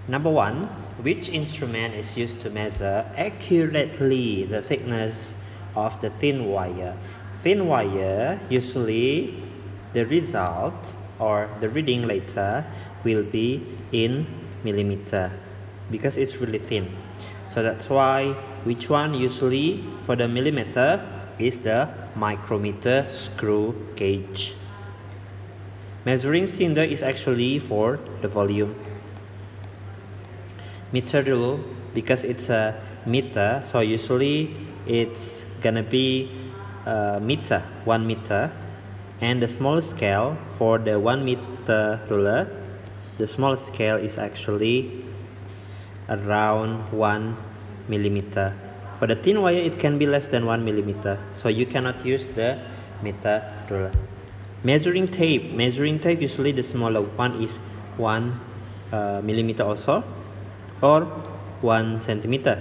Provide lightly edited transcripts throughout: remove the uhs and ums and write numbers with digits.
Number 1, which instrument is used to measure accurately the thickness of the thin wire? Thin wire, usually the result or the reading later will be in millimeter because it's really thin. So that's why which one usually for the millimeter is the micrometer screw gauge. Measuring cylinder is actually for the volume. Meter rule, because it's a meter, so usually it's gonna be meter, 1 meter. And the small scale for the 1 meter ruler, the small scale is actually around 1 millimeter. For the thin wire, it can be less than 1 millimeter, so you cannot use the meter ruler. Measuring tape usually the smaller one is 1 millimeter also, or 1 centimeter.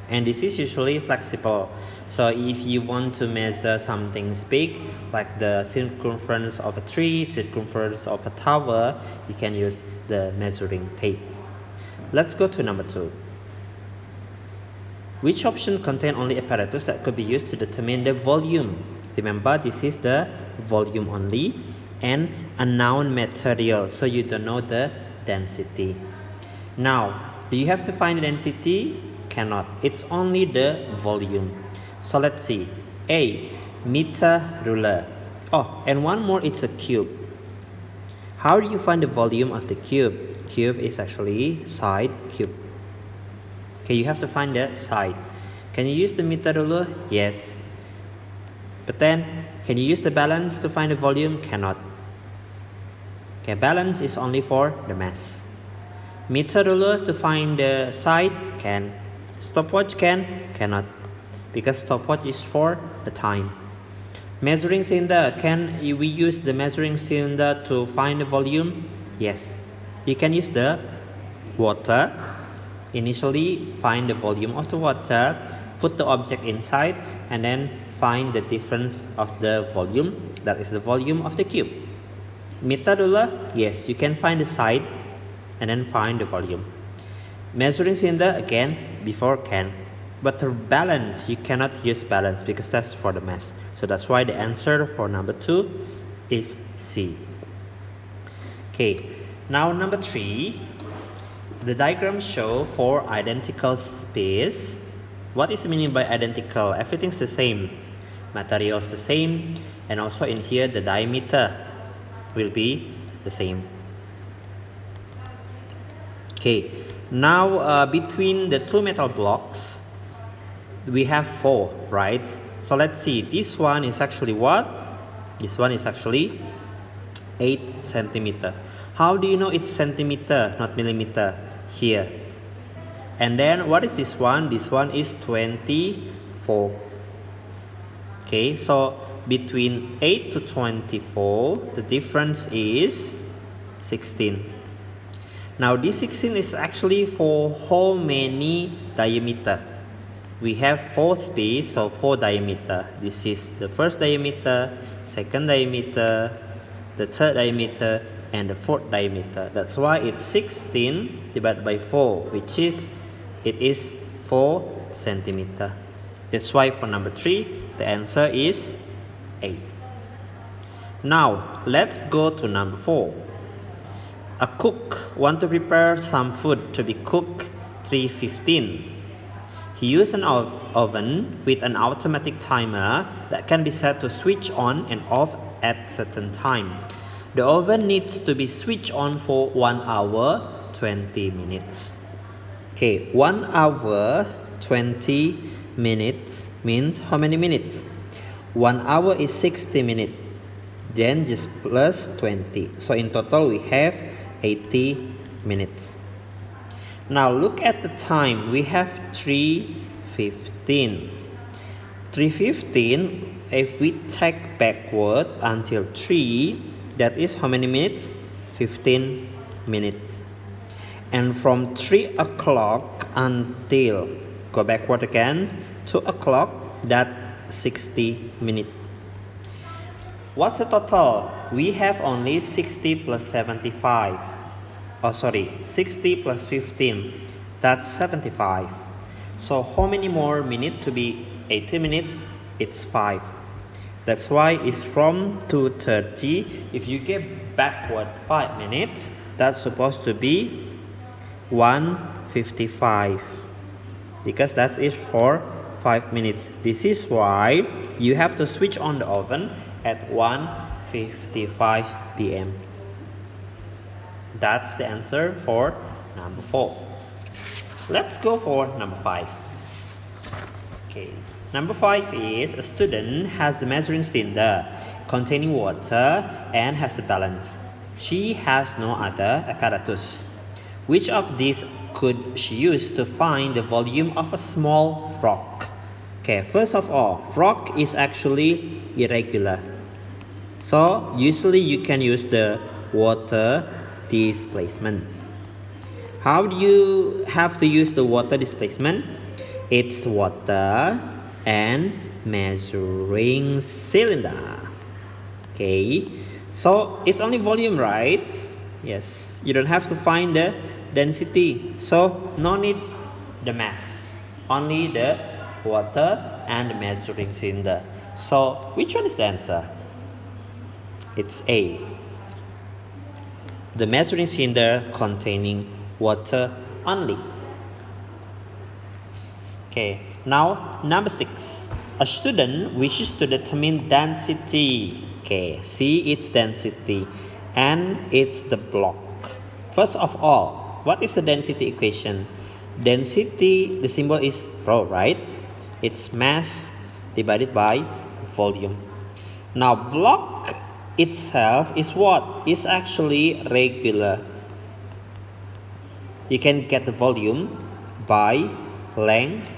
And this is usually flexible. So if you want to measure something big, like the circumference of a tree, circumference of a tower, you can use the measuring tape. Let's go to number 2. Which option contain only apparatus that could be used to determine the volume? Remember, this is the volume only and unknown material, so you don't know the density. Now, do you have to find the density? Cannot. It's only the volume. So let's see. A, meter ruler. Oh, and one more, it's a cube. How do you find the volume of the cube? Cube is actually side cube. Okay, you have to find the side. Can you use the meter ruler? Yes. But then, can you use the balance to find the volume? Cannot. Okay, balance is only for the mass. Meter ruler to find the side? Can. Stopwatch can? Cannot. Because stopwatch is for the time. Measuring cylinder, can we use the measuring cylinder to find the volume? Yes. You can use the water. Initially, find the volume of the water, put the object inside, and then find the difference of the volume. That is the volume of the cube. Meter ruler, yes, you can find the side and then find the volume. Measuring cylinder, again, before can. But the balance, you cannot use balance because that's for the mass. So that's why the answer for number 2 is C. Okay, now number 3. The diagram show 4 identical space. What is the meaning by identical? Everything's the same. Material is the same. And also in here, the diameter will be the same. Okay, now between the 2 metal blocks, we have 4, right? So let's see, this one is actually what? This one is actually 8 centimeter. How do you know it's centimeter, not millimeter? Here. And then what is this one? This one is 24. Okay, so between 8 to 24, the difference is 16. Now this 16 is actually for how many diameter? We have 4 space, so 4 diameter. This is the first diameter, second diameter, the third diameter, and the fourth diameter. That's why it's 16 divided by 4, which is, it is 4 centimeter. That's why for number 3, the answer is A. Now, let's go to number 4. A cook wants to prepare some food to be cooked 3:15. He used an oven with an automatic timer that can be set to switch on and off at certain time. The oven needs to be switched on for 1 hour, 20 minutes. Okay, 1 hour, 20 minutes means how many minutes? 1 hour is 60 minutes. Then just plus 20. So in total we have 80 minutes. Now look at the time. We have 3:15. 3:15, if we take backwards until 3, that is how many minutes? 15 minutes. And from 3 o'clock until, go backward again, 2 o'clock, that's 60 minutes. What's the total? We have only 60 plus 75. Oh, sorry, 60 plus 15, that's 75. So how many more minutes to be 80 minutes? It's 5. That's why it's from 2:30. If you get backward 5 minutes, that's supposed to be 1:55, because that is for 5 minutes. This is why you have to switch on the oven at 1:55 p.m. That's the answer for number 4. Let's go for number 5. Okay, number 5 is a student has a measuring cylinder containing water and has a balance. She has no other apparatus. Which of these could she use to find the volume of a small rock? Okay, first of all, rock is actually irregular. So usually you can use the water displacement. How do you have to use the water displacement? It's water and measuring cylinder. Okay, so it's only volume, right? Yes, you don't have to find the density, so no need the mass, only the water and the measuring cylinder. So which one is the answer? It's A, the measuring cylinder containing water only. Okay, now number 6. A student wishes to determine density. Okay, see its density, and it's the block. First of all, what is the density equation? Density, the symbol is rho, right? It's mass divided by volume. Now block itself is what? It's actually regular. You can get the volume by length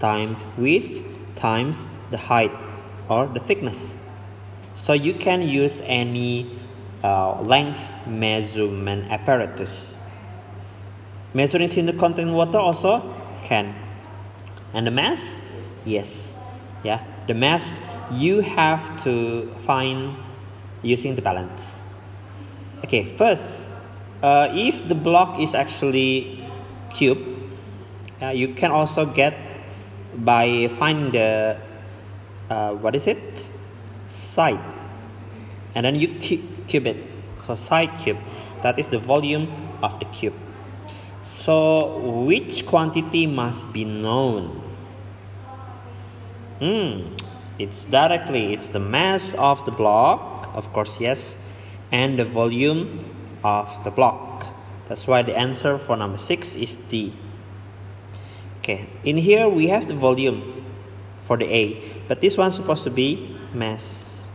times width times the height or the thickness. So you can use any length measurement apparatus. Measuring cylinder containing water also can. And the mass? Yes. Yeah, the mass you have to find using the balance. Okay, first, if the block is actually cube, you can also get by finding the side, and then you cube it. So side cube, that is the volume of the cube. So which quantity must be known? It's the mass of the block, of course, yes, and the volume of the block. That's why the answer for number 6 is D. Okay, in here we have the volume for the A, but this one's supposed to be mass.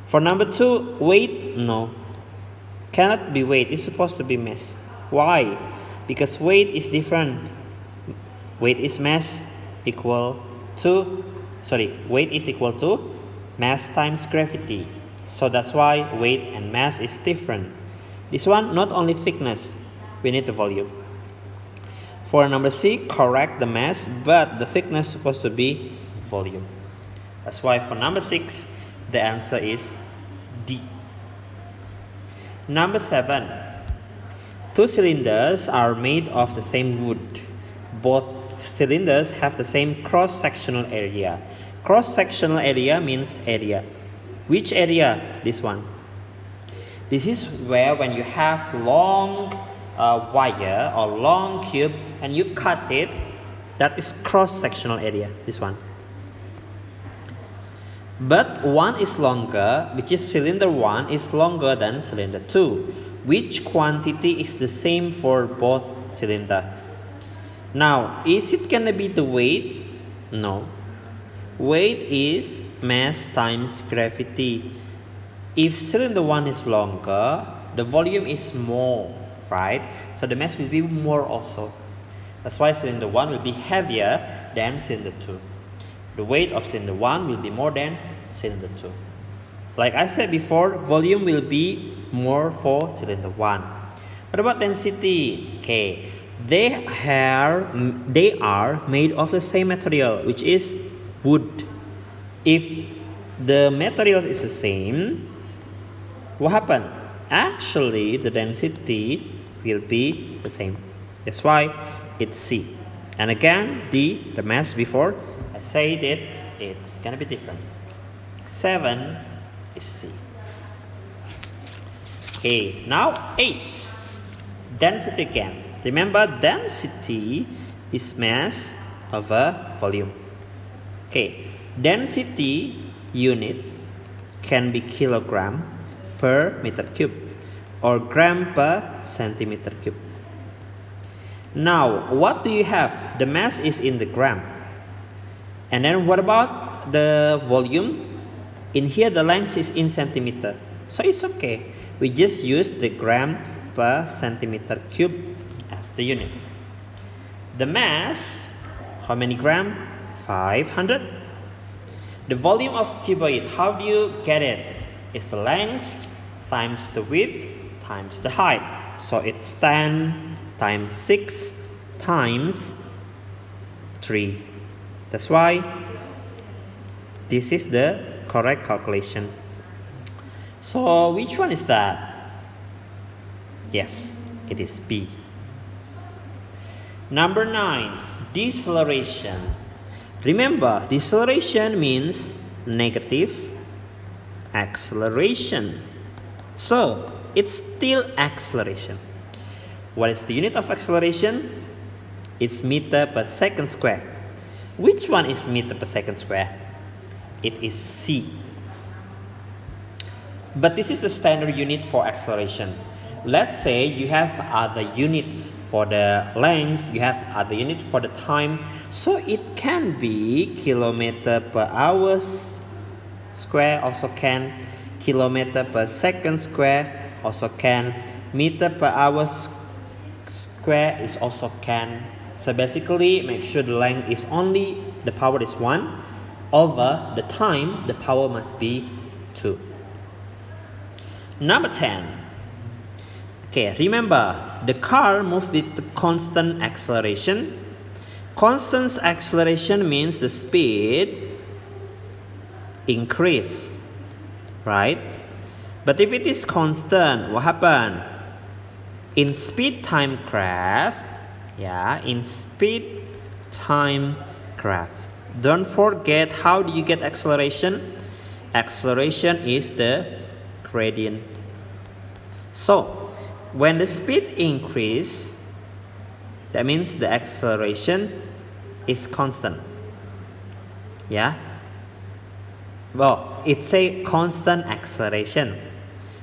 For number 2, weight, no, cannot be weight, it's supposed to be mass. Why? Because weight is different. Weight is equal to mass times gravity. So that's why weight and mass is different. This one, not only thickness, we need the volume. For number C, correct the mass, but the thickness is supposed to be volume. That's why for number 6, the answer is D. Number 7. 2 cylinders are made of the same wood. Both cylinders have the same cross-sectional area. Cross-sectional area means area. Which area? This one. This is where when you have long wire or long cube and you cut it, that is cross-sectional area, this one. But one is longer, which is cylinder 1 is longer than cylinder 2. Which quantity is the same for both cylinder? Now, is it gonna be the weight? No. Weight is mass times gravity. If cylinder 1 is longer, the volume is more, right? So the mass will be more also. That's why cylinder 1 will be heavier than cylinder 2. The weight of cylinder 1 will be more than cylinder 2. Like I said before, volume will be more for cylinder 1. What about density? Okay, they are made of the same material, which is wood. If the material is the same, what happened? Actually, the density will be the same. That's why it's C. And again, D, the mass before, I said it's gonna be different. 7 is C. Okay, now 8. Density again. Remember, density is mass over volume. Okay, density unit can be kilogram per meter cube or gram per centimeter cube. Now, what do you have? The mass is in the gram. And then what about the volume? In here, the length is in centimeter. So it's okay. We just use the gram per centimeter cube as the unit. The mass, how many gram? 500. The volume of cuboid, how do you get it? It's the length times the width times the height. So it's 10 times 6 times 3. That's why this is the correct calculation. So which one is that? Yes, it is B. Number 9, deceleration. Remember, deceleration means negative acceleration. So it's still acceleration. What is the unit of acceleration? It's meter per second square. Which one is meter per second square? It is C. But this is the standard unit for acceleration. Let's say you have other units for the length, you have other units for the time. So it can be kilometer per hour square, also can kilometer per second square, also can meter per hour square is also can. So basically, make sure the length is only, the power is 1, over the time, the power must be 2. Number 10. Okay, remember, the car moves with constant acceleration. Constant acceleration means the speed increase, right? But if it is constant, what happens? In speed time graph, in speed time graph, don't forget, how do you get acceleration? Acceleration is the gradient. So when the speed increase, that means the acceleration is constant. Well, it's a constant acceleration.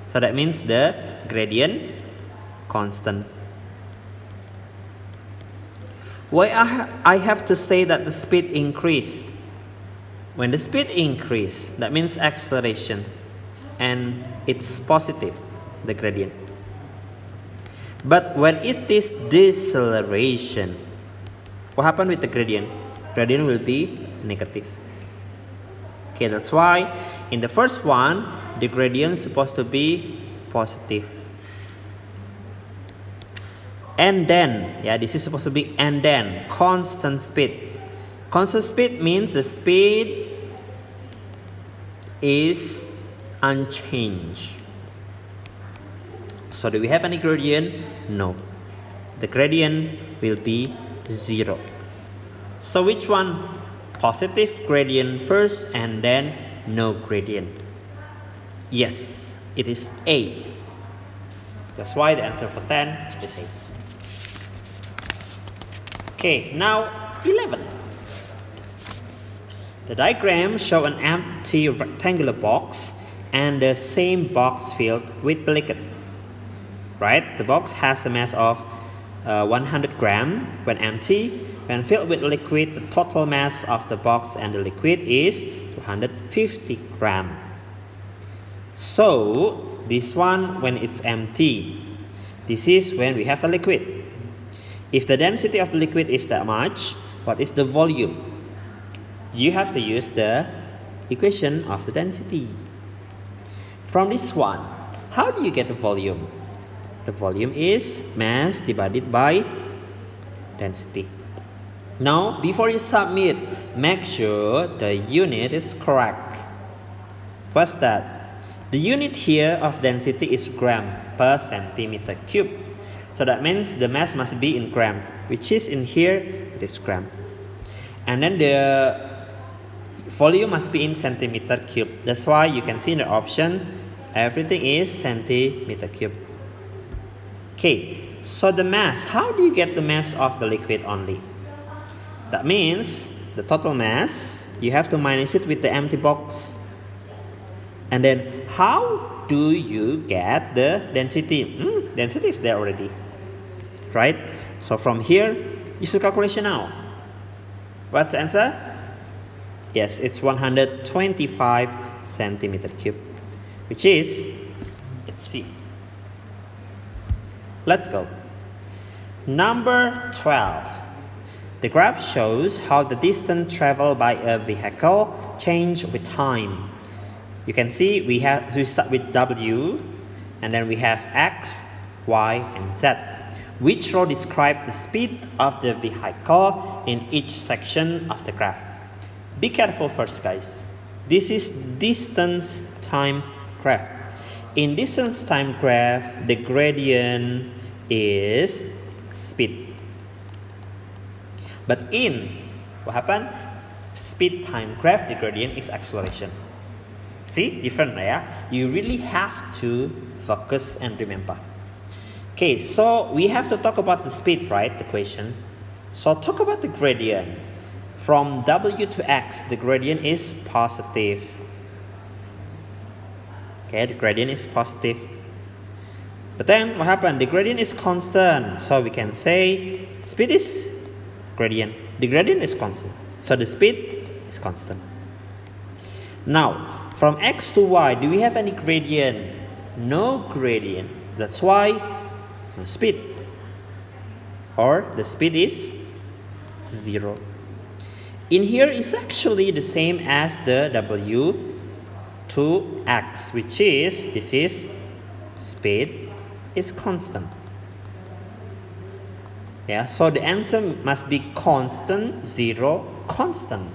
So that means the gradient constant. Why I have to say that the speed increase? When the speed increase, that means acceleration, and it's positive, the gradient. But when it is deceleration, what happened with the gradient? Gradient will be negative. Okay, that's why in the first one, the gradient is supposed to be positive. And then, this is supposed to be and then, constant speed. Constant speed means the speed is unchanged. So do we have any gradient? No. The gradient will be 0. So which one? Positive gradient first and then no gradient. Yes, it is A. That's why the answer for 10 is A. Okay, now 11. The diagram shows an empty rectangular box and the same box filled with liquid. Right? The box has a mass of 100 grams when empty. When filled with liquid, the total mass of the box and the liquid is 250 grams. So this one when it's empty. This is when we have a liquid. If the density of the liquid is that much, what is the volume? You have to use the equation of the density. From this one, how do you get the volume? The volume is mass divided by density. Now, before you submit, make sure the unit is correct. What's that? The unit here of density is gram per centimeter cube. So that means the mass must be in gram, which is in here, this gram. And then the volume must be in centimeter cube. That's why you can see in the option, everything is centimeter cube. Okay, so the mass, how do you get the mass of the liquid only? That means the total mass, you have to minus it with the empty box. And then how do you get the density? Density is there already, right? So from here, use the calculation now. What's the answer? Yes, it's 125 centimeter cube, which is, let's see. Let's go. Number 12. The graph shows how the distance traveled by a vehicle change with time. You can see we start with W, and then we have X, Y, and Z. Which row describes the speed of the vehicle in each section of the graph? Be careful first, guys. This is distance time graph. In distance time graph, the gradient is speed. But in what happened? Speed time graph, the gradient is acceleration. See, different, yeah? You really have to focus and remember. Okay, so we have to talk about the speed, right? The question. So talk about the gradient. From W to X, the gradient is positive. Okay, the gradient is positive. But then what happened? The gradient is constant. So we can say speed is gradient. The gradient is constant. So the speed is constant. Now, from X to Y, do we have any gradient? No gradient. That's why no speed. Or the speed is 0. In here is actually the same as the W to X, which is, this is speed is constant. Yeah, so the answer must be constant, 0, constant,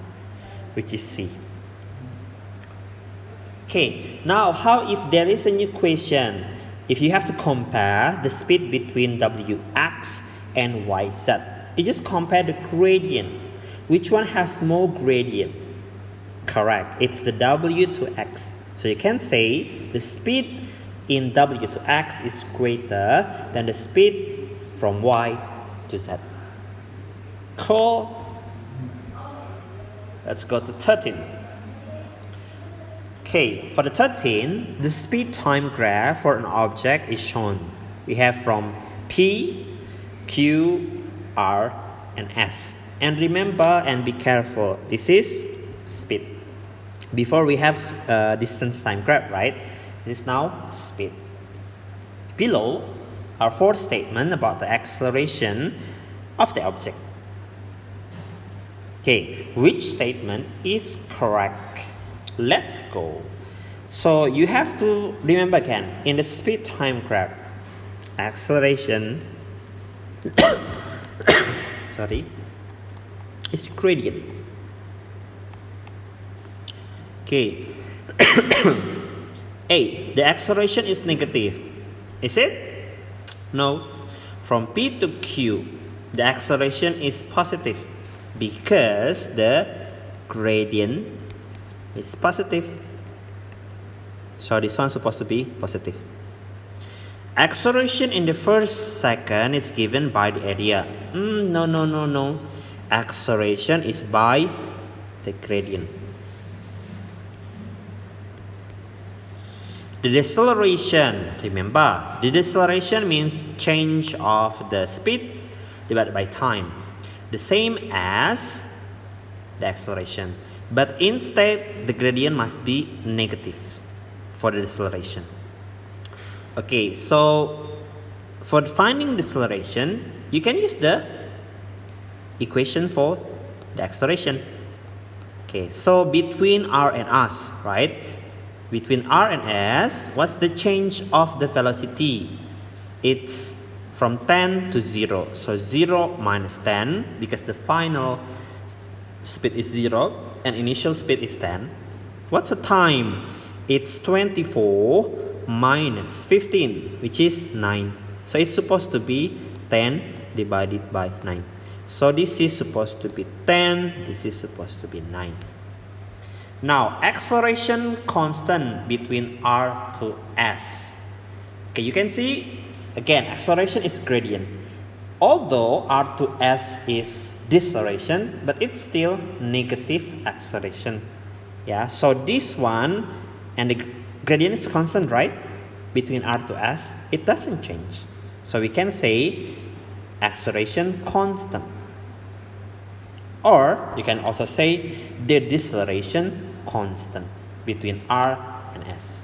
which is C. Okay, now how if there is a new question? If you have to compare the speed between Wx and Yz, you just compare the gradient. Which one has more gradient? Correct, it's the W to X. So you can say the speed in W to X is greater than the speed from Y to Z. Cool. Let's go to 13. Okay, for the 13, the speed time graph for an object is shown. We have from P, Q, R, and S. And remember and be careful, this is speed. Before we have distance time graph, right? This is now speed. Below are 4 statements about the acceleration of the object. Okay, which statement is correct? Let's go. So you have to remember again, in the speed time graph, acceleration sorry, is gradient. Okay. A, the acceleration is negative. Is it? No. From P to Q, the acceleration is positive because the gradient is positive. So this one's supposed to be positive. Acceleration in the first second is given by the area. No. Acceleration is by the gradient. The deceleration, remember, the deceleration means change of the speed divided by time. The same as the acceleration. But instead, the gradient must be negative for the deceleration. Okay, so for finding deceleration, you can use the equation for the acceleration. Okay, so between R and S, right? Between R and S, what's the change of the velocity? It's from 10 to 0. So 0 minus 10, because the final speed is 0 and initial speed is 10. What's the time? It's 24 minus 15, which is 9 So it's supposed to be 10 divided by 9. So this is supposed to be 10, this is supposed to be 9. Now, acceleration constant between R to S. Okay, you can see, again, acceleration is gradient. Although R to S is deceleration, but it's still negative acceleration. Yeah, so this one, and the gradient is constant, right? Between R to S, it doesn't change. So we can say acceleration constant. Or you can also say the deceleration constant between R and S.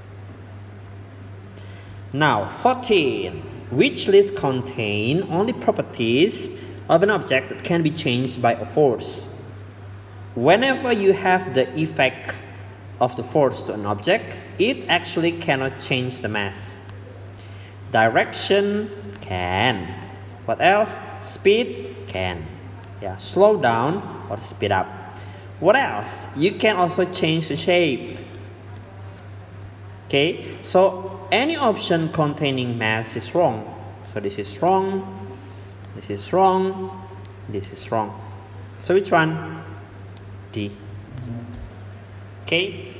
Now 14. Which list contain only properties of an object that can be changed by a force? Whenever you have the effect of the force to an object, it actually cannot change the mass. Direction can. What else? Speed can. Yeah, slow down or speed up. What else? You can also change the shape. Okay, so any option containing mass is wrong. So this is wrong, this is wrong, this is wrong. So which one? D. Okay.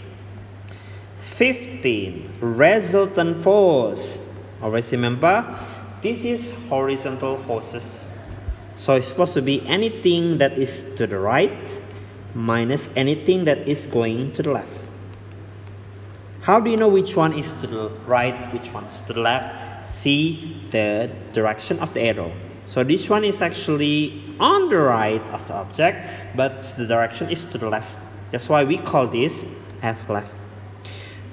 15. Resultant force. Always remember, this is horizontal forces. So it's supposed to be anything that is to the right minus anything that is going to the left. How do you know which one is to the right, which one is to the left? See the direction of the arrow. So this one is actually on the right of the object, but the direction is to the left. That's why we call this F left.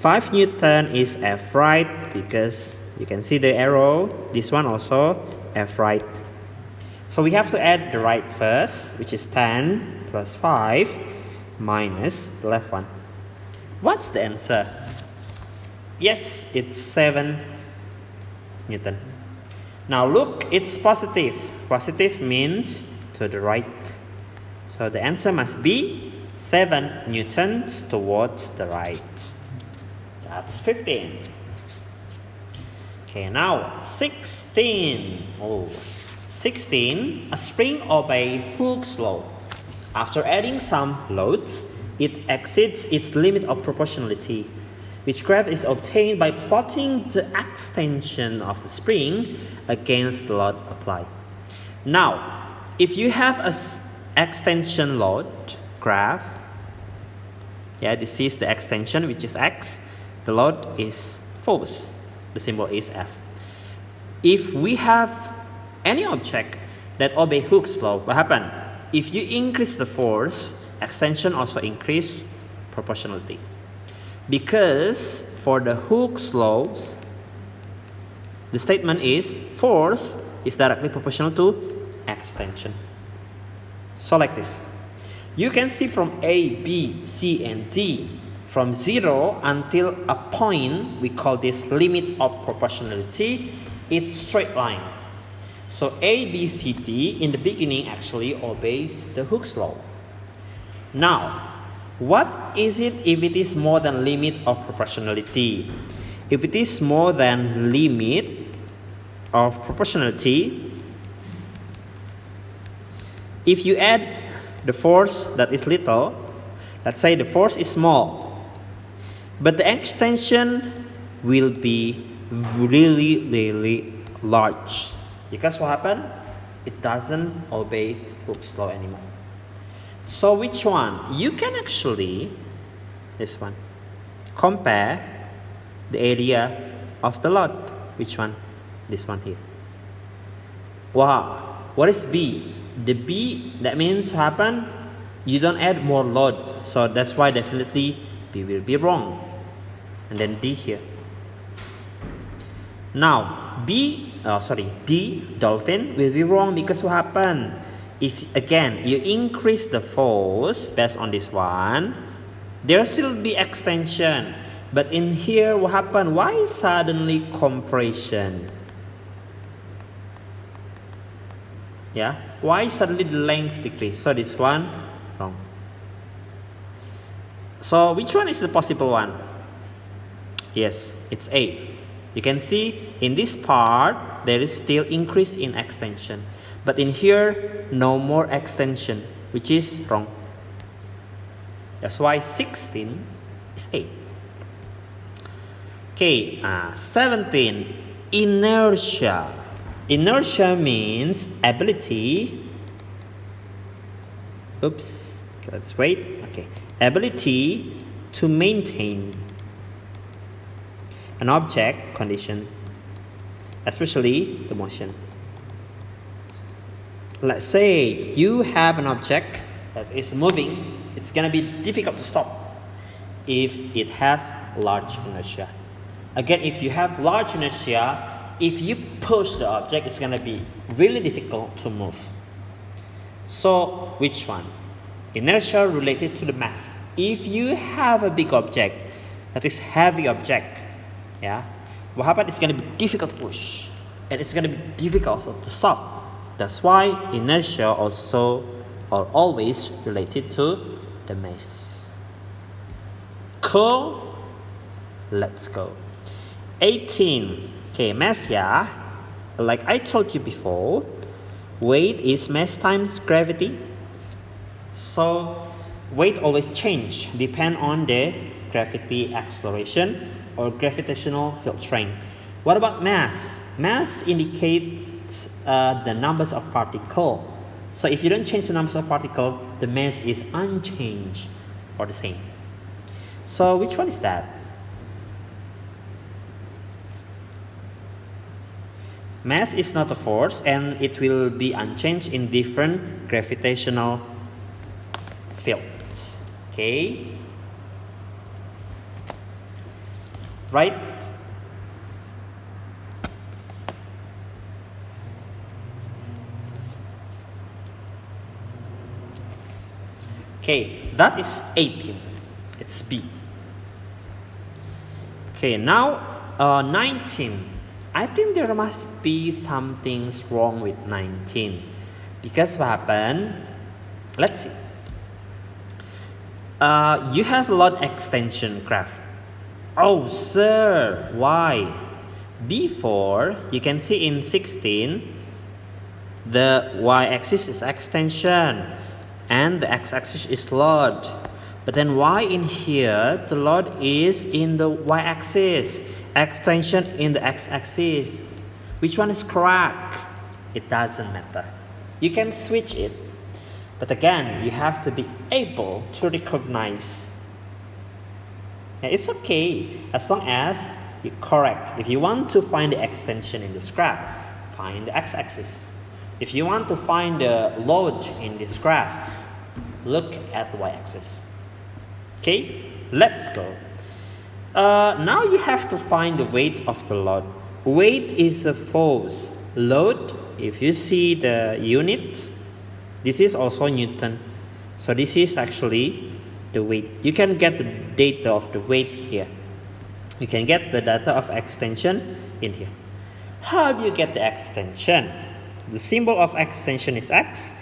5 Newton is F right, because you can see the arrow. This one also F right. So we have to add the right first, which is 10 plus 5 minus the left one. What's the answer? Yes, it's 7 Newton. Now look, it's positive. Positive means to the right. So the answer must be 7 newtons towards the right. That's 15. Okay, now 16. 16. A spring obeys Hooke's law. After adding some loads, it exceeds its limit of proportionality, which graph is obtained by plotting the extension of the spring against the load applied. Now, if you have an extension load graph, yeah, this is the extension, which is X. The load is force. The symbol is F. If we have any object that obeys Hooke's law, what happens? If you increase the force, extension also increase proportionality. Because for the Hooke's laws, the statement is force is directly proportional to extension. So like this. You can see from A, B, C, and D, from 0 until a point, we call this limit of proportionality, it's straight line. So A, B, C, D in the beginning actually obeys the Hooke's law. Now, what is it if it is more than limit of proportionality? If it is more than limit of proportionality, if you add the force that is little, let's say the force is small, but the extension will be really large. Because what happened? It doesn't obey Hooke's law anymore. So which one? You can actually, this one, compare the area of the load. Which one? This one here. Wow. What is B? The B, that means what happened? You don't add more load. So that's why definitely B will be wrong. And then D here. Now, D, dolphin will be wrong because what happened? If again you increase the force based on this one, there still be extension. But in here, what happened? Why suddenly compression? Yeah, why suddenly the length decrease? So this one wrong. So which one is the possible one? Yes, it's A. You can see in this part there is still increase in extension. But in here, no more extension, which is wrong. That's why 16 is 8. Okay, 17, inertia. Inertia means ability. Oops, let's wait. Okay, ability to maintain an object condition, especially the motion. Let's say you have an object that is moving. It's going to be difficult to stop if it has large inertia. Again, if you have large inertia, if you push the object, it's going to be really difficult to move. So, which one? Inertia related to the mass. If you have a big object, that is heavy object, yeah, what happens? It's going to be difficult to push, and it's going to be difficult to stop. That's why inertia also or always related to the mass. Cool. Let's go. 18. Okay, mass, yeah. Like I told you before, weight is mass times gravity. So weight always change depend on the gravity acceleration or gravitational field strength. What about mass? Mass indicates the numbers of particles. So if you don't change the numbers of particles, the mass is unchanged or the same. So which one is that? Mass is not a force and it will be unchanged in different gravitational fields. Okay? Right? Okay, that is 18. It's B. Okay, now 19. I think there must be something wrong with 19. Because what happened? Let's see. You have a lot extension graph. Oh, sir, why? Before, you can see in 16, the y-axis is extension and the x-axis is load. But then why in here, the load is in the y-axis, extension in the x-axis? Which one is correct? It doesn't matter. You can switch it. But again, you have to be able to recognize. It's okay as long as you're correct. If you want to find the extension in this graph, find the x-axis. If you want to find the load in this graph, look at the y-axis. Okay, let's go. Now you have to find the weight of the load. Weight is a force. Load, if you see the unit, this is also Newton. So this is actually the weight. You can get the data of the weight here. You can get the data of extension in here. How do you get the extension? The symbol of extension is x.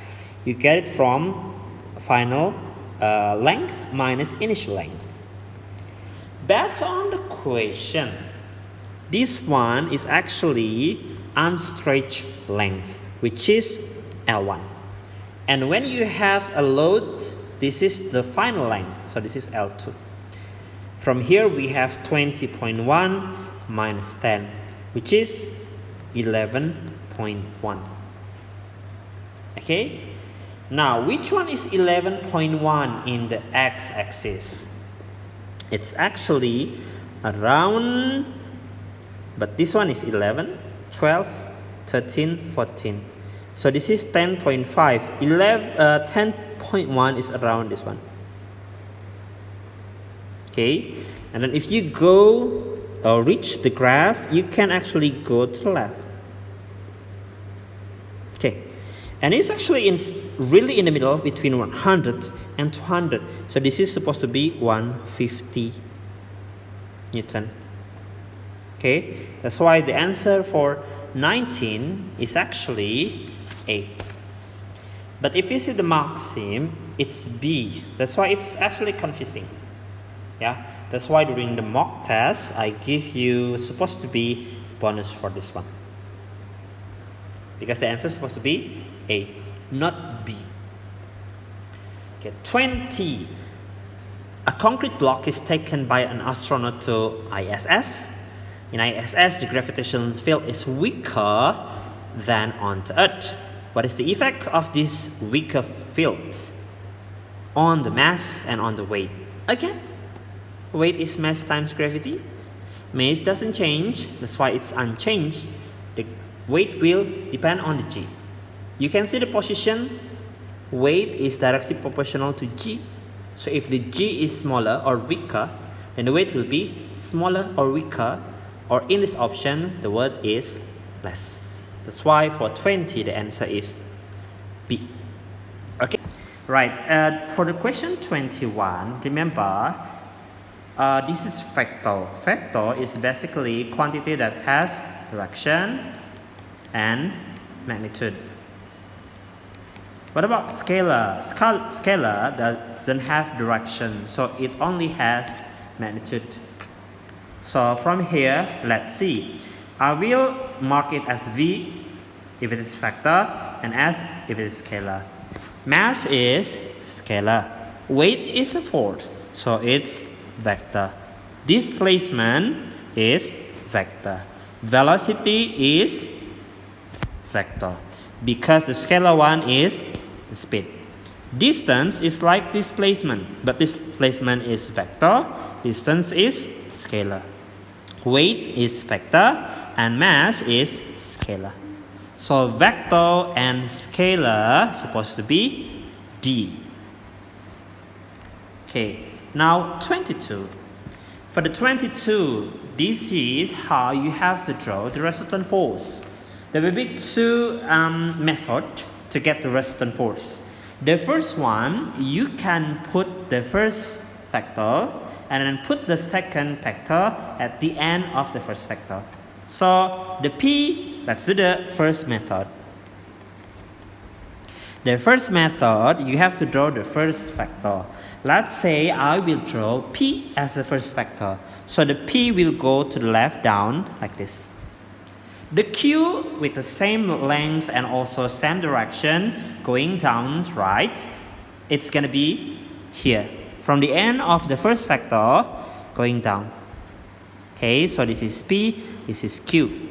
You get it from final length minus initial length. Based on the question, this one is actually unstretched length, which is L1. And when you have a load, this is the final length, so this is L2. From here we have 20.1 minus 10, which is 11.1. Okay? Now, which one is 11.1 in the x-axis? It's actually around, but this one is 11, 12, 13, 14. So this is 10.5. 10.1 is around this one. Okay, and then if you go or reach the graph, you can actually go to the left. Okay, and it's actually really in the middle between 100 and 200. So this is supposed to be 150 Newton. Okay, that's why the answer for 19 is actually A. But if you see the maxim, it's B. That's why it's actually confusing. Yeah, that's why during the mock test, I give you supposed to be bonus for this one. because the answer is supposed to be A, not B. Okay, 20. A concrete block is taken by an astronaut to ISS. In ISS, the gravitational field is weaker than on the Earth. What is the effect of this weaker field on the mass and on the weight? Again, weight is mass times gravity. Mass doesn't change, that's why it's unchanged. The weight will depend on the G. You can see the position, weight is directly proportional to G. So if the G is smaller or weaker, then the weight will be smaller or weaker, or in this option, the word is less. That's why for 20, the answer is B. Okay, right, for the question 21, remember, this is vector. Vector is basically quantity that has direction and magnitude. What about scalar? Scalar doesn't have direction, so it only has magnitude. So from here, let's see. I will mark it as V if it is vector and S if it is scalar. Mass is scalar. Weight is a force, so it's vector. Displacement is vector. Velocity is vector, because the scalar one is the speed. Distance is like displacement, but displacement is vector, distance is scalar. Weight is vector and mass is scalar. So vector and scalar supposed to be D. Okay, now 22. For the 22, this is how you have to draw the resultant force. There will be two methods to get the resultant force. The first one, you can put the first vector and then put the second vector at the end of the first vector. So the P, let's do the first method. The first method, you have to draw the first vector. Let's say I will draw P as the first vector. So the P will go to the left down like this. The Q with the same length and also same direction going down right, it's going to be here. From the end of the first vector going down. Okay, so this is P, this is Q.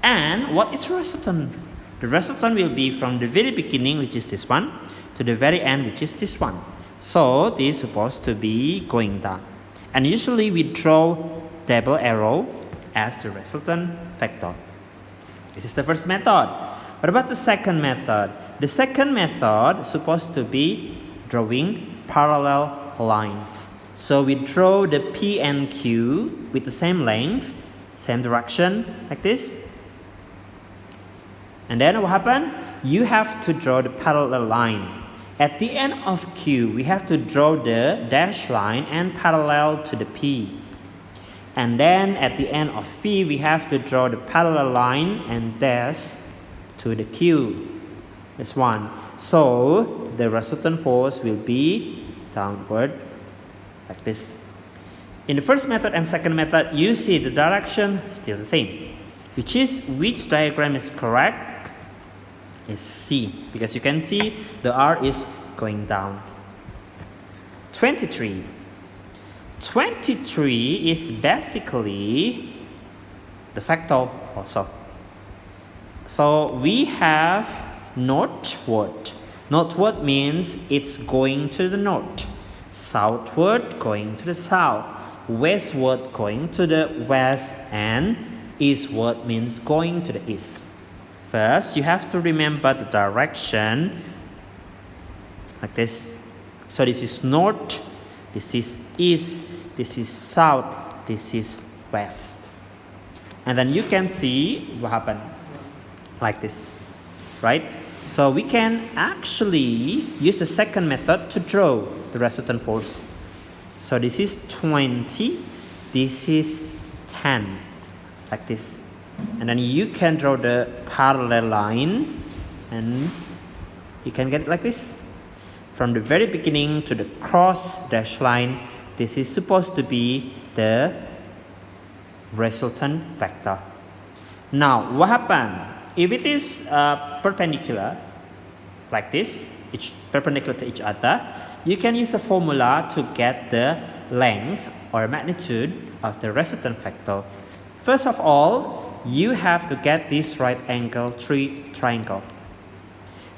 And what is resultant? The resultant will be from the very beginning, which is this one, to the very end, which is this one. So this is supposed to be going down. And usually we draw double arrow as the resultant vector. This is the first method. What about the second method? The second method is supposed to be drawing parallel lines. So we draw the P and Q with the same length, same direction, like this. And then what happened? You have to draw the parallel line. At the end of Q, we have to draw the dash line and parallel to the P. And then at the end of P, we have to draw the parallel line and dash to the Q. That's one. So the resultant force will be downward like this. In the first method and second method, you see the direction still the same. Which diagram is correct? Is C, because you can see the R is going down. 23. 23 is basically the vector also. So we have northward. Northward means it's going to the north. Southward going to the south. Westward going to the west. And eastward means going to the east. First, you have to remember the direction like this. So this is north, this is east, this is south, this is west. And then you can see what happened like this, right? So we can actually use the second method to draw the resultant force. So this is 20, this is 10, like this. And then you can draw the parallel line and you can get it like this. From the very beginning to the cross dash line, this is supposed to be the resultant vector. Now what happened? if it is perpendicular, like this, each perpendicular to each other, you can use a formula to get the length or magnitude of the resultant factor. First of all, you have to get this right angle triangle.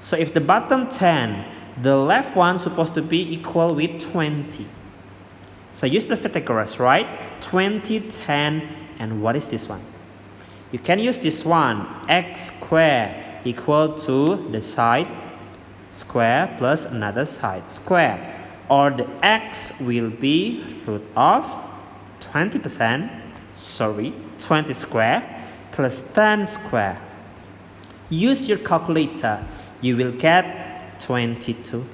So if the bottom 10, the left one supposed to be equal with 20. So use the Pythagoras, right? 20, 10, and what is this one? You can use this one, x squared equal to the side square plus another side square. Or the x will be root of 20 square plus 10 square. Use your calculator. You will get 22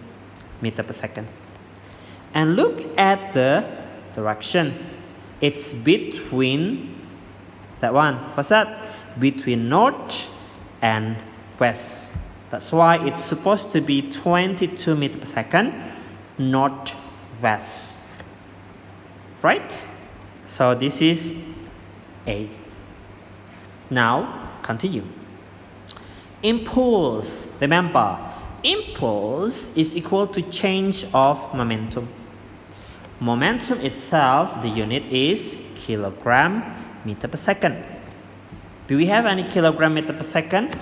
meter per second. And look at the direction. It's between that one. What's that? Between north and west. That's why it's supposed to be 22 meter per second northwest. Right? So this is A. Now continue. Impulse. Remember, impulse is equal to change of momentum. Momentum itself, the unit is kilogram meter per second. Do we have any kilogram meter per second?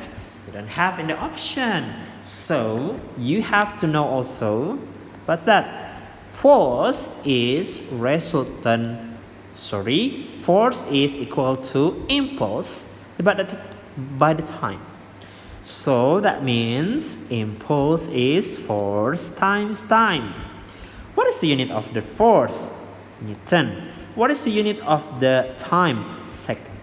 We don't have in the option. So you have to know also, what's that? Force is force is equal to impulse by the time. So that means impulse is force times time. What is the unit of the force? Newton. What is the unit of the time? Second.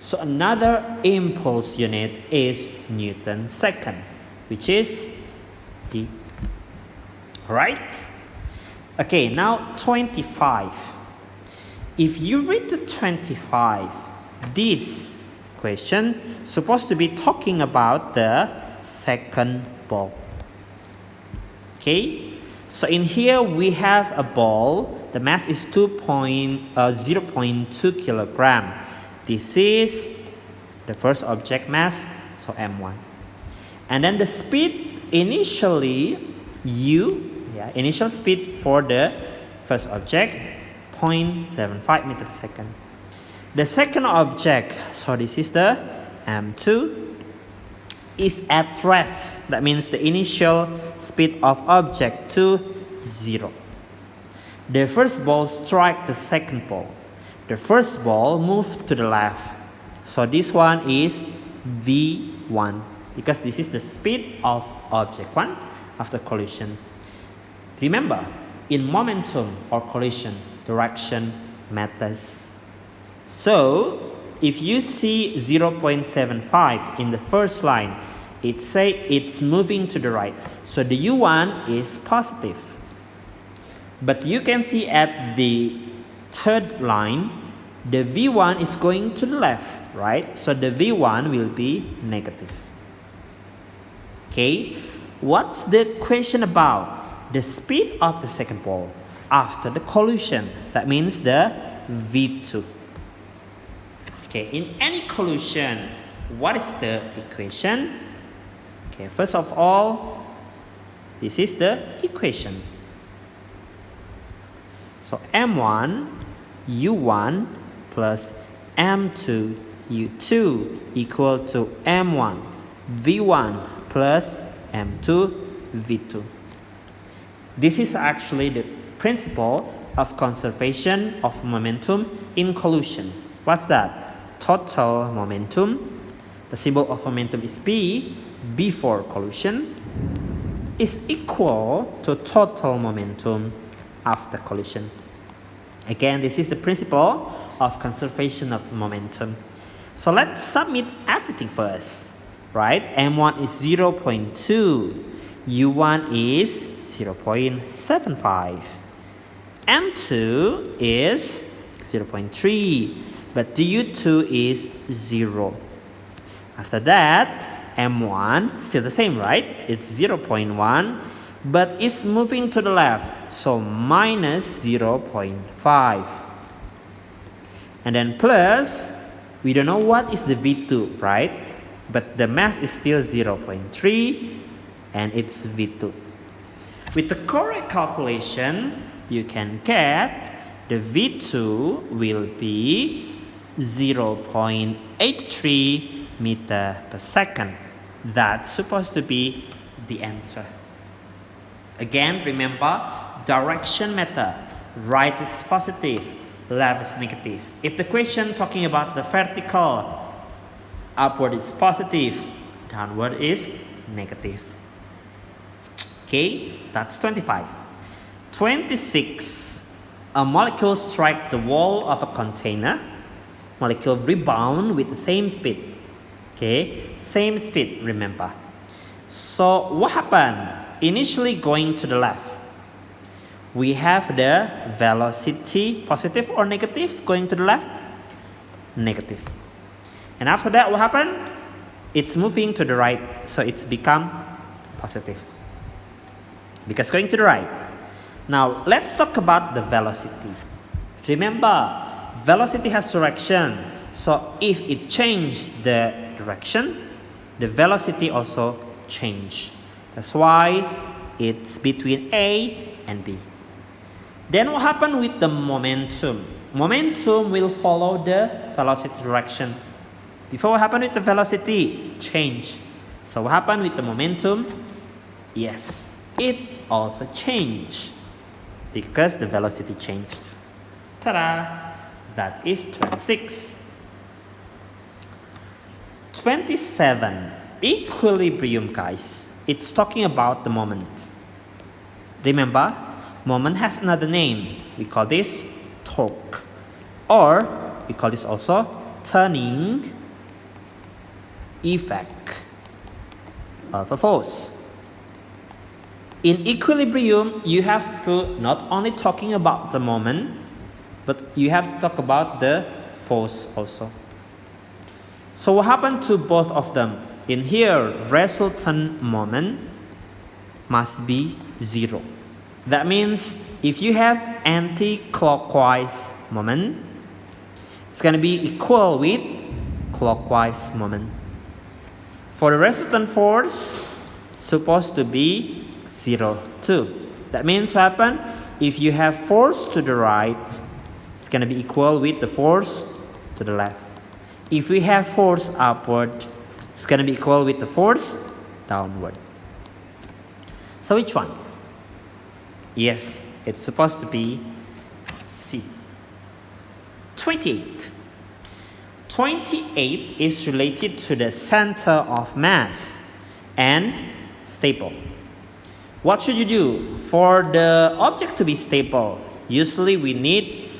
So another impulse unit is Newton second, which is D. Right? Okay, now 25. If you read the 25, this question supposed to be talking about the second ball. Okay, so in here we have a ball. The mass is 0.2 kilogram. This is the first object mass, so m1. And then the speed initially initial speed for the first object 0.75 meter per second. The second object, so this is the m2, is at rest. That means the initial speed of object 0. The first ball strike the second ball. The first ball moved to the left. So this one is v1 because this is the speed of object 1 after collision. Remember, in momentum or collision, direction matters. So if you see 0.75 in the first line, it say it's moving to the right. So the u1 is positive. But you can see at the third line, the v1 is going to the left, right? So the v1 will be negative. Okay, what's the question about? The speed of the second ball after the collision. That means the v2. Okay, in any collision, what is the equation? Okay, first of all, this is the equation. So m1 u1 plus m2 u2 equal to m1 v1 plus m2 v2. This is actually the principle of conservation of momentum in collision. What's that? Total momentum. The symbol of momentum is P before collision is equal to total momentum after collision. Again, this is the principle of conservation of momentum. So let's submit everything first, right? M1 is 0.2, U1 is 0.75, M2 is 0.3, but U2 is 0. After that, M1 still the same, right? It's 0.1, but it's moving to the left, so minus 0.5. And then plus, we don't know what is the V2, right? but the mass is still 0.3 and it's V2. With the correct calculation, you can get the V2 will be 0.83 meter per second. That's supposed to be the answer. Again, remember, direction matter. Right is positive, left is negative. If the question talking about the vertical, upward is positive, downward is negative. Okay, that's 25. 26. A molecule strikes the wall of a container. Molecule rebound with the same speed. Okay, same speed, remember. So what happened? Initially going to the left, we have the velocity positive or negative going to the left? Negative. And after that, what happened? It's moving to the right, so it's become positive because going to the right. Now let's talk about the velocity. Remember, velocity has direction, so if it changed the direction, the velocity also change. That's why it's between A and B. Then what happened with the momentum? Momentum will follow the velocity direction. Before, what happened with the velocity? Change. So what happened with the momentum? Yes, it also changed because the velocity changed. Ta-da! That is 26. 27. Equilibrium, guys. It's talking about the moment. Remember, moment has another name. We call this torque. Or we call this also turning effect of a force. In equilibrium, you have to not only talking about the moment, but you have to talk about the force also. So what happened to both of them? In here, resultant moment must be 0. That means if you have anti-clockwise moment, it's going to be equal with clockwise moment. For the resultant force, supposed to be 0 too. That means what happened? If you have force to the right, it's going to be equal with the force to the left. If we have force upward, it's going to be equal with the force downward. So which one? Yes, it's supposed to be C. 28. 28 is related to the center of mass and stable. What should you do? For the object to be stable, usually we need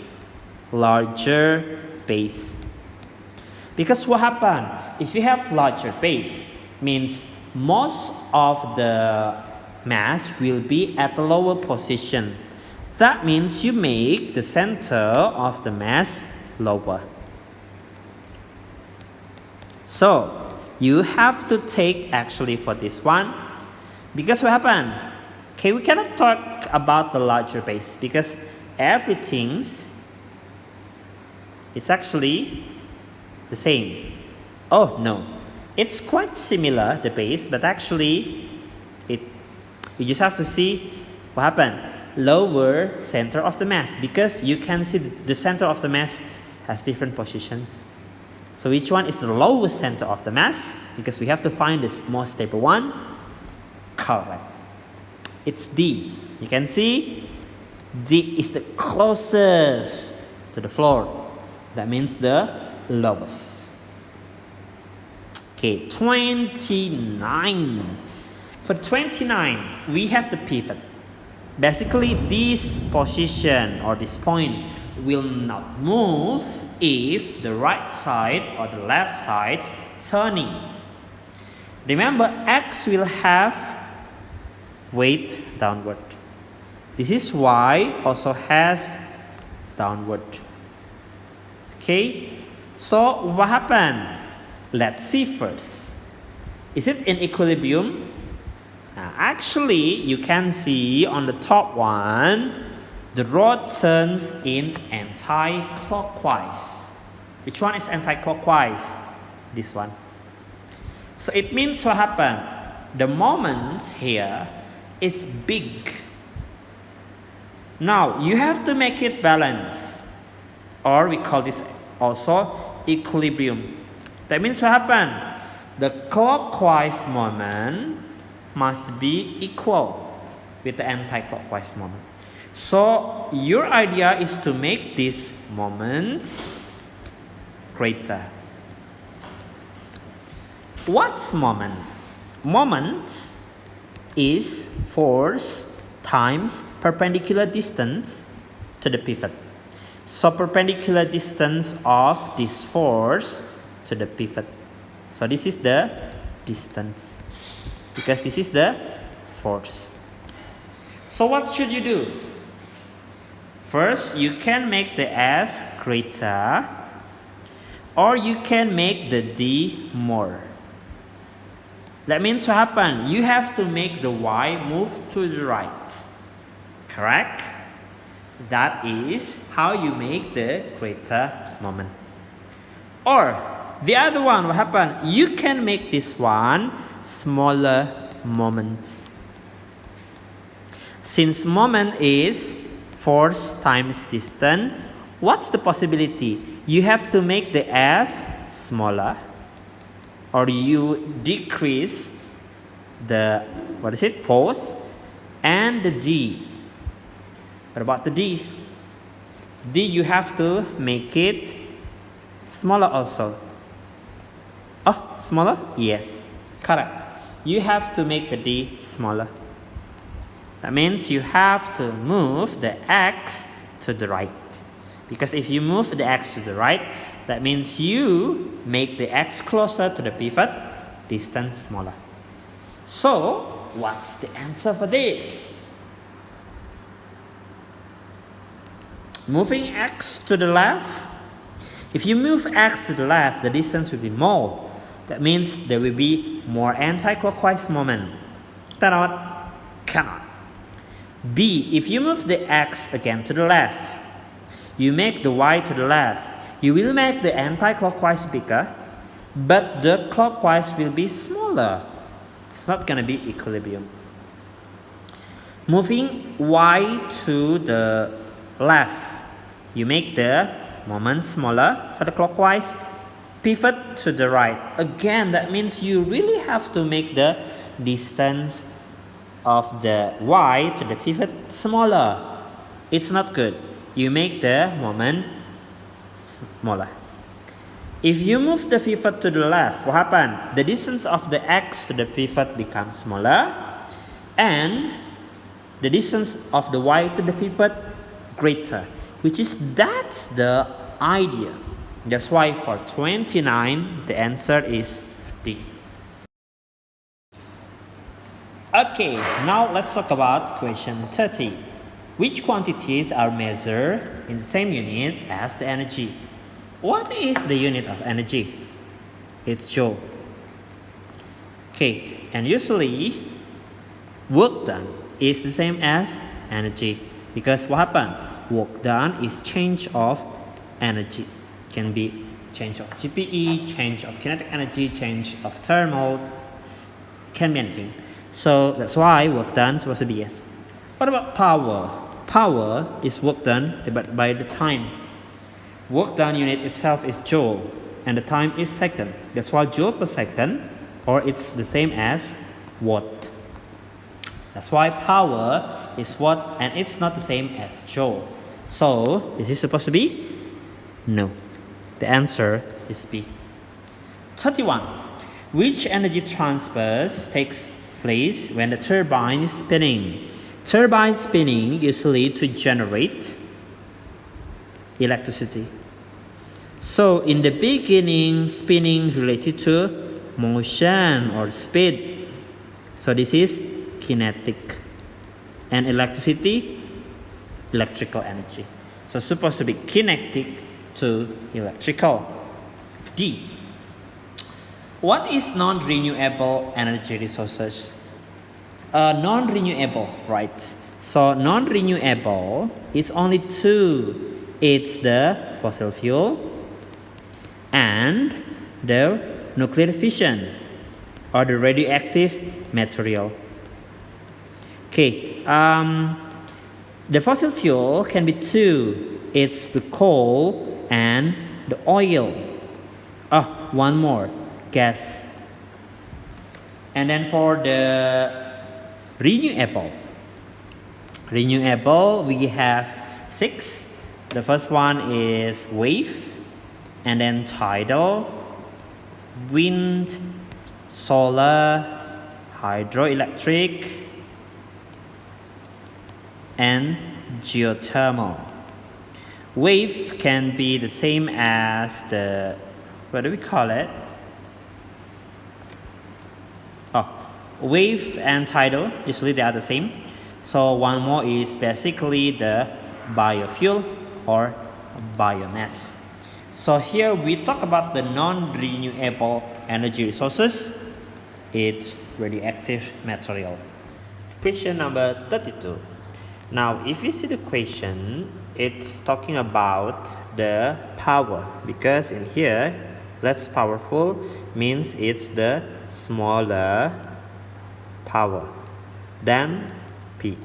larger base. Because what happens? If you have larger base, means most of the mass will be at a lower position. That means you make the center of the mass lower. So you have to take actually for this one, because what happened? Okay, we cannot talk about the larger base because everything is actually the same. Oh no, it's quite similar, the base, but actually you just have to see what happened. Lower center of the mass, because you can see the center of the mass has different position. So which one is the lowest center of the mass? Because we have to find the most stable one. Correct. It's D. You can see D is the closest to the floor. That means the lowest. Okay, 29. For 29, we have the pivot. Basically, this position or this point will not move if the right side or the left side turning. Remember, X will have weight downward. This is Y also has downward. Okay, so what happened? Let's see first. Is it in equilibrium? Actually, you can see on the top one, the rod turns in anti-clockwise. Which one is anti-clockwise? This one. So it means what happened? The moment here is big. Now you have to make it balance, or we call this also equilibrium. That means what happened? The clockwise moment must be equal with the anti-clockwise moment. So your idea is to make this moment greater. What's moment? Moment is force times perpendicular distance to the pivot. So perpendicular distance of this force to the pivot. So this is the distance, because this is the force. So what should you do? First, you can make the F greater, or you can make the D more. That means what happened? You have to make the Y move to the right. Correct? That is how you make the greater moment. Or the other one, what happened? You can make this one smaller moment. Since moment is force times distance, what's the possibility? You have to make the F smaller, or you decrease the force, and the D. What about the D? D, you have to make it smaller also. Oh, smaller? Yes, correct. You have to make the D smaller. That means you have to move the X to the right. Because if you move the X to the right, that means you make the X closer to the pivot, distance smaller. So, what's the answer for this? Moving X to the left. If you move X to the left, the distance will be more. That means there will be more anti-clockwise moment. Cannot. B, if you move the X again to the left, you make the Y to the left, you will make the anti-clockwise bigger, but the clockwise will be smaller. It's not going to be equilibrium. Moving Y to the left, you make the moment smaller for the clockwise. Pivot to the right. Again, that means you really have to make the distance of the Y to the pivot smaller. It's not good. You make the moment smaller. If you move the pivot to the left, what happens? The distance of the X to the pivot becomes smaller, and the distance of the Y to the pivot greater, that's the idea. That's why for 29, the answer is D. Okay, now let's talk about question 30. Which quantities are measured in the same unit as the energy? What is the unit of energy? It's joule. Okay, and usually work done is the same as energy, because what happened? Work done is change of energy. Can be change of GPE, change of kinetic energy, change of thermals, can be anything. So that's why work done is supposed to be yes. What about power? Power is work done by the time. Work done unit itself is joule, and the time is second. That's why joule per second, or it's the same as watt. That's why power is watt, and it's not the same as joule. So is it supposed to be? No. The answer is B. 31. Which energy transfers takes place when the turbine is spinning? Turbine spinning usually to generate electricity. So in the beginning, spinning related to motion or speed. So this is kinetic. And electricity, electrical energy. So supposed to be kinetic to electrical. D. What is non-renewable energy resources? Non-renewable, right? So non-renewable is only two. It's the fossil fuel and the nuclear fission. or the radioactive material. Okay, the fossil fuel can be two. It's the coal and the oil. Oh, one more, gas. And then for the renewable, we have 6. The first one is wave, and then tidal, wind, solar, hydroelectric, and geothermal. Wave can be the same as the, what do we call it? Oh, wave and tidal, usually they are the same. So one more is basically the biofuel or biomass. So here we talk about the non-renewable energy resources. It's radioactive material. Question number 32. Now, if you see the question, it's talking about the power, because in here, less powerful means it's the smaller power than P.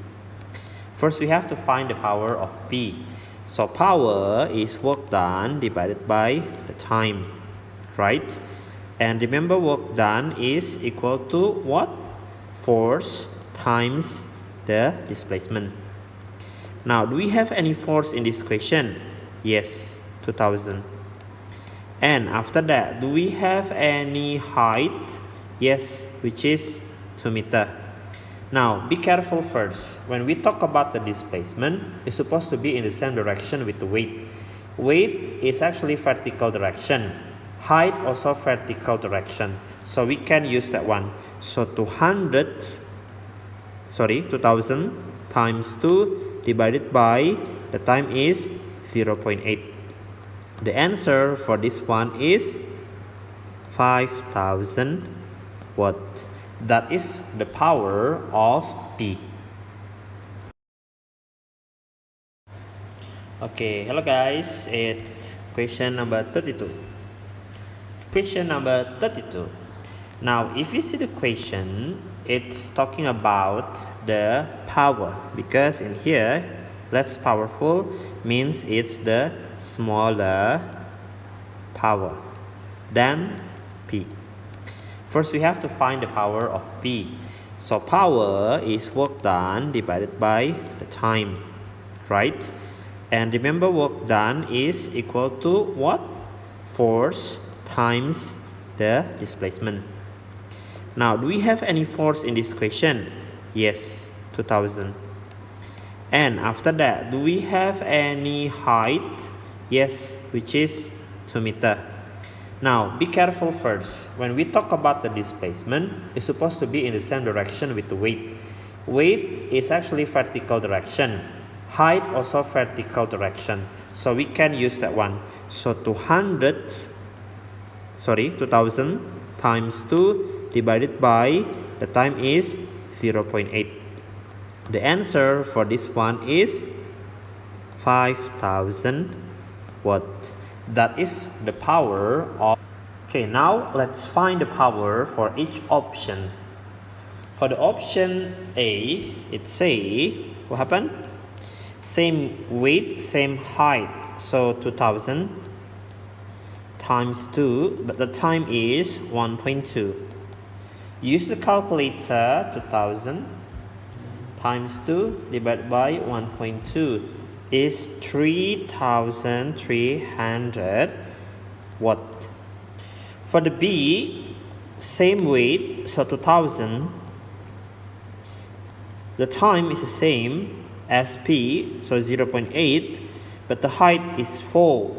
First, we have to find the power of P. So power is work done divided by the time, right? And remember, work done is equal to what? Force times the displacement. Now, do we have any force in this question? Yes, 2000. And after that, do we have any height? Yes, which is 2 meters. Now, be careful first. When we talk about the displacement, it's supposed to be in the same direction with the weight. Weight is actually vertical direction. Height also vertical direction. So we can use that one. So 2000 times 2 divided by the time is 0.8. The answer for this one is 5000 watt. That is the power of P. Okay, hello guys, it's question number 32. Question number 32. Now, if you see the question, it's talking about the power, because in here, less powerful means it's the smaller power than P. First, we have to find the power of P. So power is work done divided by the time, right? And remember, work done is equal to what? Force times the displacement. Now, do we have any force in this question? Yes, 2000. And after that, do we have any height? Yes, which is 2 meters. Now, be careful first. When we talk about the displacement, it's supposed to be in the same direction with the weight. Weight is actually vertical direction. Height also vertical direction. So we can use that one. So 2000 times 2 divided by the time is 0.8. The answer for this one is 5000 watt. That is the power of. Okay, now let's find the power for each option. For the option A, it say what happened? Same weight, same height. So 2000 times 2, but the time is 1.2. Use the calculator. 2000 times 2 divided by 1.2 is 3300 watt. For the B, same weight, so 2000. The time is the same as P, so 0.8, but the height is 4.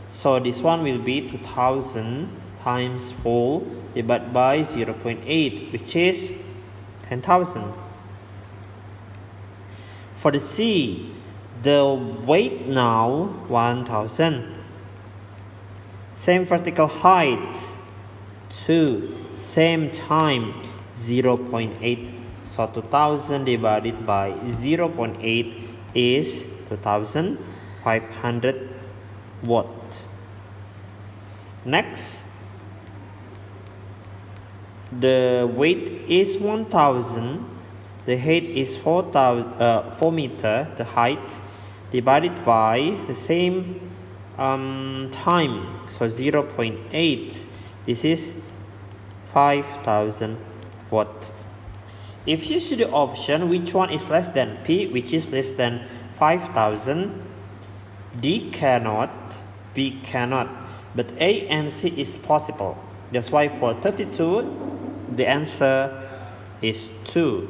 So this one will be 2000 times 4 divided by 0.8, which is 10,000. For the C, the weight now 1000. Same vertical height 2. Same time 0.8. So 2000 divided by 0.8 is 2500 watt. Next, the weight is 1000, the height is 4 meter, the height, divided by the same time, so 0.8, this is 5000 watt. If you see the option which one is less than P, which is less than 5000, D cannot, B cannot, but A and C is possible. That's why for 32, the answer is 2,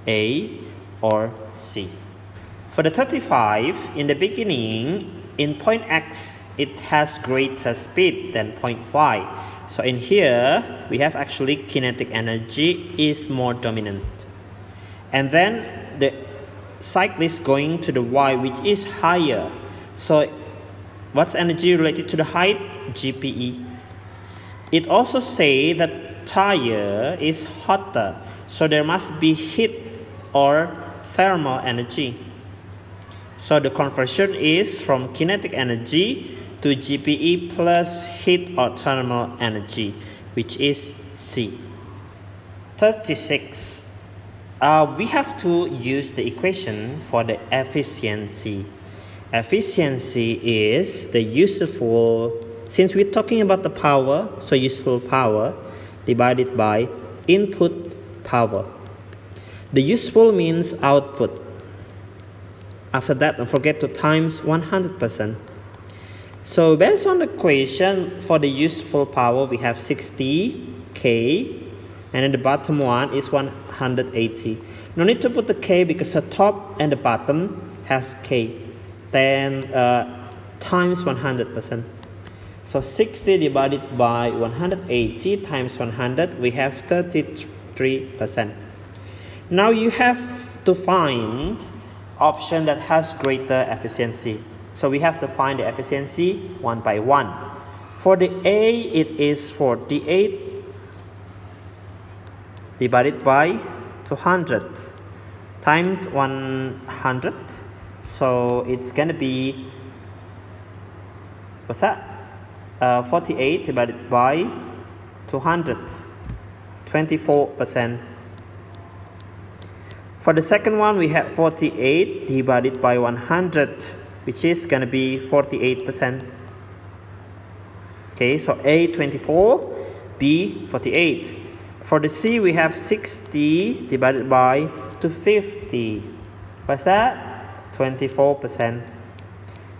A or C. For the 35, in the beginning, in point X, it has greater speed than point Y. So in here, we have actually kinetic energy is more dominant. And then the cyclist going to the Y, which is higher. So what's energy related to the height? GPE. It also say that tire is hotter. So there must be heat or thermal energy. So the conversion is from kinetic energy to GPE plus heat or thermal energy, which is C. 36. We have to use the equation for the efficiency. Efficiency is the useful, since we're talking about the power, so useful power divided by input power. The useful means output. After that, don't forget to times 100%. So based on the equation for the useful power, we have 60K, and then the bottom one is 180. No need to put the K because the top and the bottom has K. Then times 100%. So 60 divided by 180 times 100, we have 33%. Now you have to find option that has greater efficiency. So we have to find the efficiency one by one. For the A, it is 48 divided by 200 times 100. So it's going to be, what's that? 48 divided by 200, 24%. For the second one, we have 48 divided by 100, which is going to be 48%. Okay, so A 24, B 48. For the C, we have 60 divided by 250. What's that? 24%.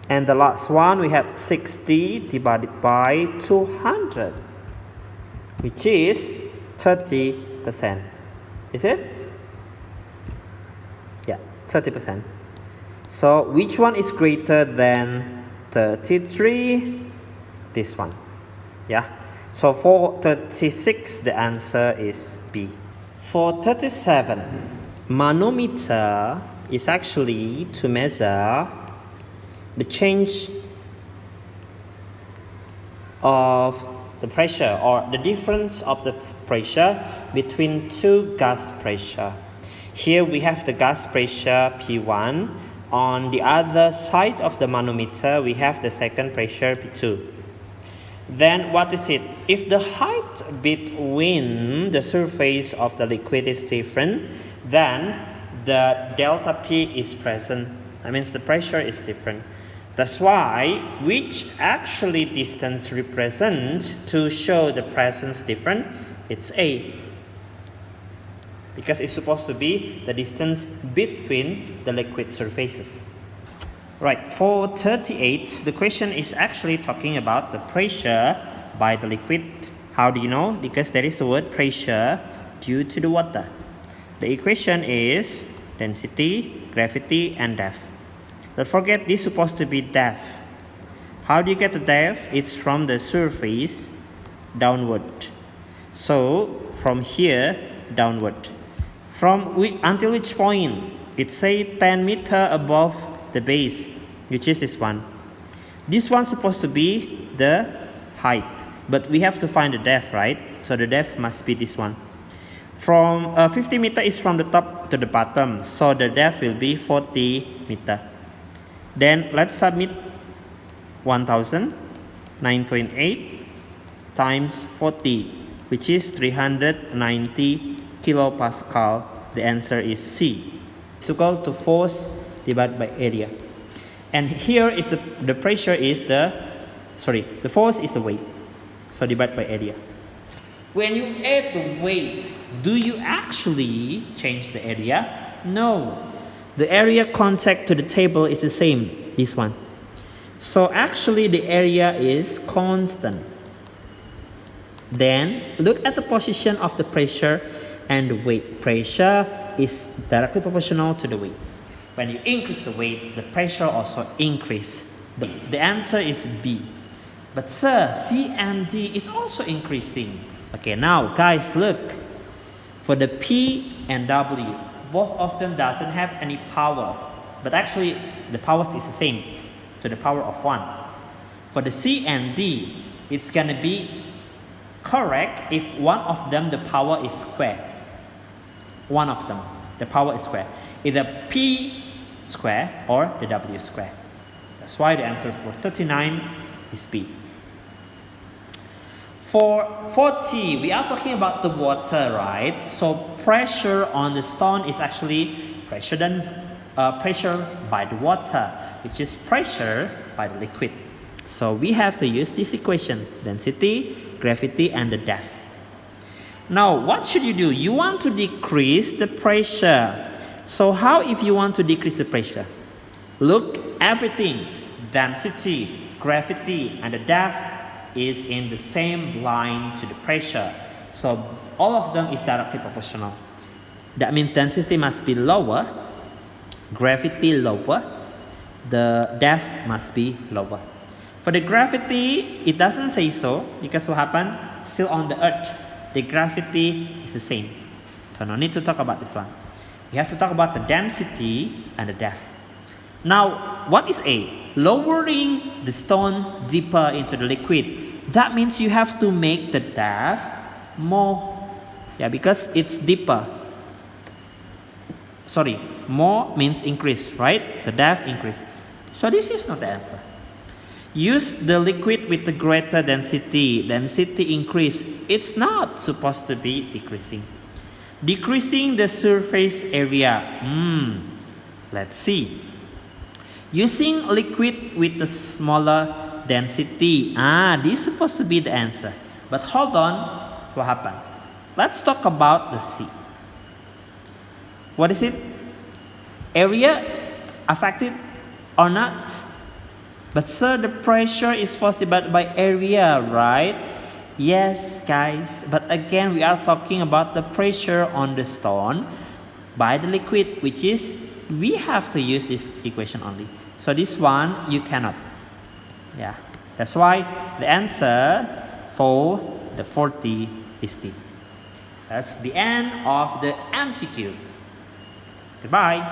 And the last one, we have 60 divided by 200, which is 30%. Is it? Yeah, 30%. So which one is greater than 33? This one. Yeah. So for 36, the answer is B. For 37, manometer is actually to measure the change of the pressure or the difference of the pressure between two gas pressure. Here we have the gas pressure P1. On the other side of the manometer, we have the second pressure P2. Then what is it? If the height between the surface of the liquid is different, then the delta P is present. That means the pressure is different. That's why which actually distance represent to show the presence different, it's A. Because it's supposed to be the distance between the liquid surfaces. Right, for 38, the question is actually talking about the pressure by the liquid. How do you know? Because there is the word pressure due to the water. The equation is density, gravity, and depth. Don't forget, this is supposed to be depth. How do you get the depth? It's from the surface downward. So, from here downward. Until which point? It says 10 meters above the base, which is this one. This one's supposed to be the height, but we have to find the depth, right? So the depth must be this one. From 50 meters is from the top to the bottom, so the depth will be 40 meters. Then let's submit 1000, 9.8 times 40. which is 390 kilopascal. The answer is C. It's equal to force divided by area. And here is the pressure is the force is the weight. So divide by area. When you add the weight, do you actually change the area? No. The area contact to the table is the same, this one. So actually the area is constant. Then look at the position of the pressure and the weight. Pressure is directly proportional to the weight. When you increase the weight, the pressure also increase. The answer is B. But sir, C and D is also increasing. Okay, now guys, look. For the P and W, both of them doesn't have any power. But actually, the power is the same, to the power of 1. For the C and D, it's going to be correct if one of them, the power is square. One of them, the power is square. Either P square or the W square. That's why the answer for 39 is B. For 40, we are talking about the water, right? So pressure on the stone is actually pressure by the water, which is pressure by the liquid. So we have to use this equation: density, gravity, and the depth. Now, what should you do? You want to decrease the pressure. So how if you want to decrease the pressure? Look, everything, density, gravity, and the depth is in the same line to the pressure. So all of them is directly proportional. That means density must be lower, gravity lower, the depth must be lower. For the gravity, it doesn't say so, because what happened? Still on the earth, the gravity is the same. So no need to talk about this one. We have to talk about the density and the depth. Now, what is A? Lowering the stone deeper into the liquid. That means you have to make the depth more. Yeah, because it's deeper. Sorry, more means increase, right? The depth increase. So this is not the answer. Use the liquid with the greater density. Density increase. It's not supposed to be decreasing. Decreasing the surface area. Let's see. Using liquid with the smaller density. This is supposed to be the answer. But hold on, what happened? Let's talk about the C. What is it? Area affected or not? But sir, the pressure is force divided by area, right? Yes, guys. But again, we are talking about the pressure on the stone by the liquid, which is, we have to use this equation only. So this one, you cannot. Yeah, that's why the answer for the 40 is D. That's the end of the MCQ. Goodbye.